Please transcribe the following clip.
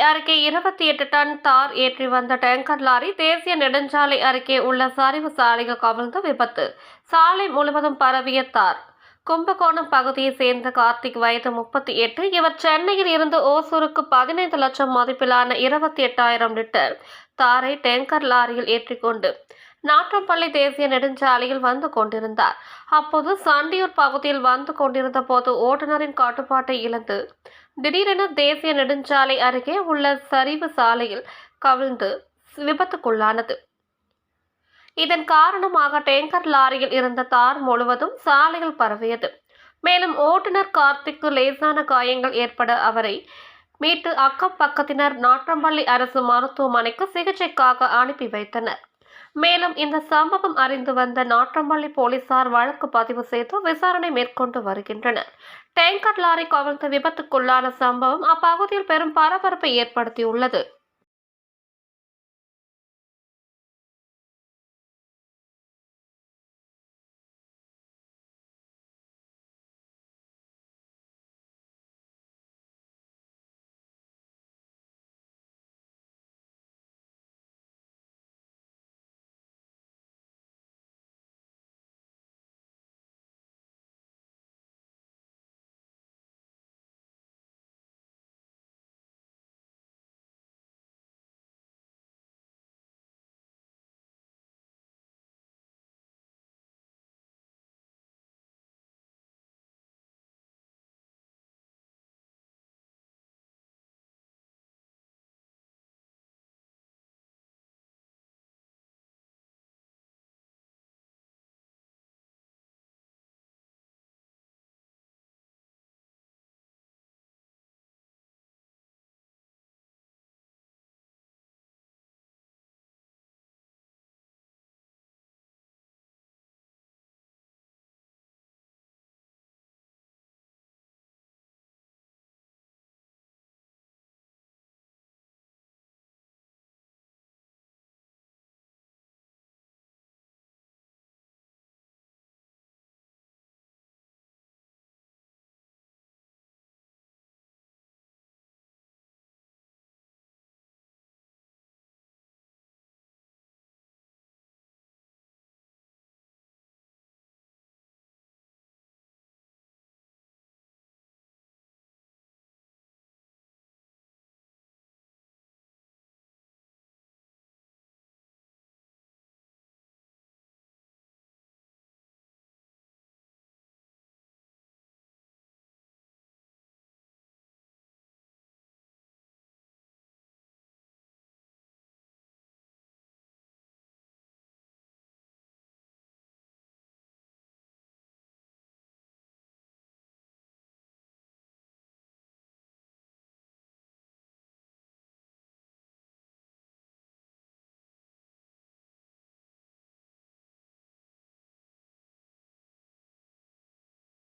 அருகே 28 டன் தார் ஏற்றி வந்த டேங்கர் லாரி தேசிய நெடுஞ்சாலை அருகே உள்ள சரிவு சாலையில் கவிழ்ந்து விபத்து. சாலை முழுவதும் பரவிய தார். கும்பகோணம் பகுதியைச் சேர்ந்த கார்த்திக், வயது 38. இவர் சென்னையில் இருந்து ஓசூருக்கு 15 லட்சம் மதிப்பிலான 28,000 லிட்டர் தாரை டேங்கர் லாரியில் ஏற்றிக்கொண்டு நாற்றம்பள்ளி தேசிய நெடுஞ்சாலையில் வந்து கொண்டிருந்தார். அப்போது சண்டியூர் பகுதியில் வந்து கொண்டிருந்த போது ஓட்டுநரின் கட்டுப்பாட்டை இழந்து திடீரென தேசிய நெடுஞ்சாலை அருகே உள்ள சரிவு சாலையில் கவிழ்ந்து விபத்துக்குள்ளானது. இதன் காரணமாக டேங்கர் லாரியில் இருந்த தார் முழுவதும் சாலையில் பரவியது. மேலும் ஓட்டுநர் கார்த்திக்கு லேசான காயங்கள் ஏற்பட அவரை மீட்டு அக்கம் பக்கத்தினர் நாற்றம்பள்ளி அரசு மருத்துவமனைக்கு சிகிச்சைக்காக அனுப்பி வைத்தனர். மேலும் இந்த சம்பவம் அறிந்து வந்த நாற்றம்பள்ளி போலீசார் வழக்கு பதிவு செய்து விசாரணை மேற்கொண்டு வருகின்றனர். டேங்கர் லாரி கவிழ்ந்து விபத்துக்குள்ளான சம்பவம் அப்பகுதியில் பெரும் பரபரப்பை ஏற்படுத்தியுள்ளது.